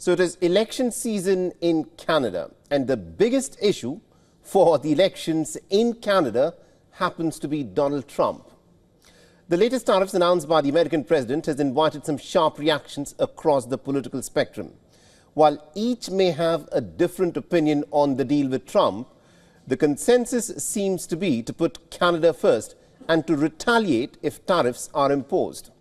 So it is election season in Canada, and the biggest issue for the elections in Canada happens to be Donald Trump. The latest tariffs announced by the American president has invited some sharp reactions across the political spectrum. While each may have a different opinion on the deal with Trump, the consensus seems to be to put Canada first and to retaliate if tariffs are imposed.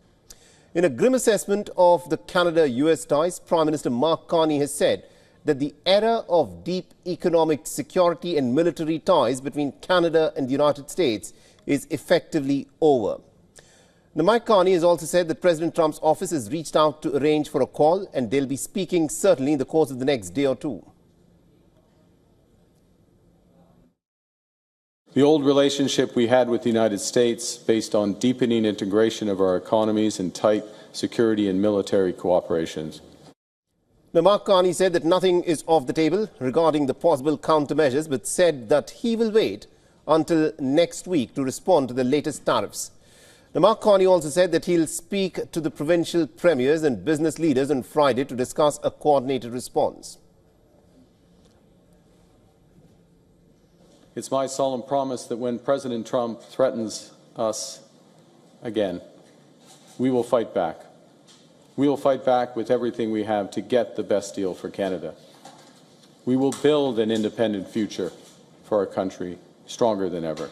In a grim assessment of the Canada-US ties, Prime Minister Mark Carney has said that the era of deep economic security and military ties between Canada and the United States is effectively over. Now, Mike Carney has also said that President Trump's office has reached out to arrange for a call, and they'll be speaking certainly in the course of the next day or two. The old relationship we had with the United States, based on deepening integration of our economies and tight security and military cooperations. Now, Mark Carney said that nothing is off the table regarding the possible countermeasures, but said that he will wait until next week to respond to the latest tariffs. Now, Mark Carney also said that he'll speak to the provincial premiers and business leaders on Friday to discuss a coordinated response. It's my solemn promise that when President Trump threatens us again, we will fight back. We will fight back with everything we have to get the best deal for Canada. We will build an independent future for our country, stronger than ever.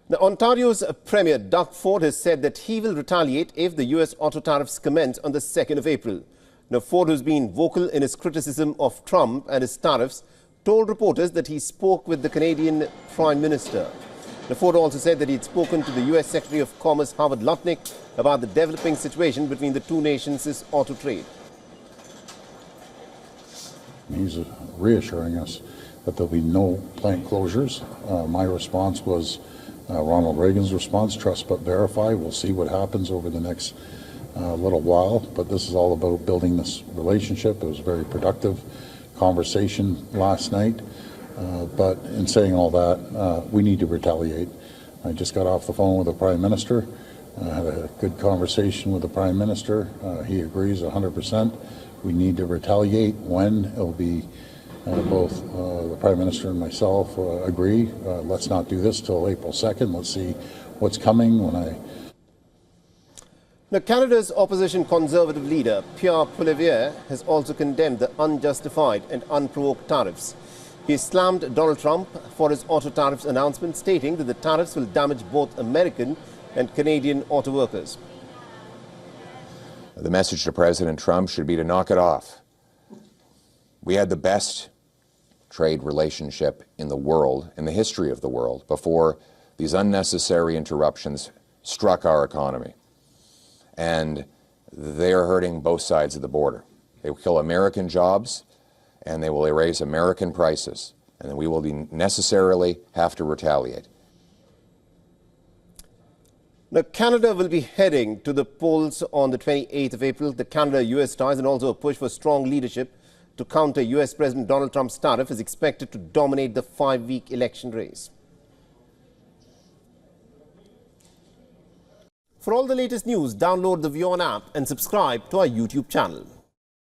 Now, Ontario's Premier Doug Ford has said that he will retaliate if the US auto tariffs commence on the 2nd of April. Now, Ford, who's been vocal in his criticism of Trump and his tariffs, told reporters that he spoke with the Canadian Prime Minister. Now, Ford also said that he had spoken to the US Secretary of Commerce Howard Lutnick about the developing situation between the two nations' auto trade. He's reassuring us that there'll be no plant closures. My response was Ronald Reagan's response, trust but verify. We'll see what happens over the next little while, but this is all about building this relationship. It was a very productive conversation last night, but in saying all that, we need to retaliate. I just got off the phone with the Prime Minister. I had a good conversation with the Prime Minister. He agrees 100%. We need to retaliate when it'll be both the Prime Minister and myself agree. Let's not do this till April 2nd. Let's see what's coming Now, Canada's opposition Conservative leader, Pierre Poilievre, has also condemned the unjustified and unprovoked tariffs. He slammed Donald Trump for his auto tariffs announcement, stating that the tariffs will damage both American and Canadian auto workers. The message to President Trump should be to knock it off. We had the best trade relationship in the world, in the history of the world, before these unnecessary interruptions struck our economy. And they are hurting both sides of the border. They will kill American jobs, and they will erase American prices, and then we will necessarily have to retaliate. Now, Canada will be heading to the polls on the 28th of April. The Canada-US ties and also a push for strong leadership to counter US President Donald Trump's tariff is expected to dominate the 5-week election race. For all the latest news, download the WION app and subscribe to our YouTube channel.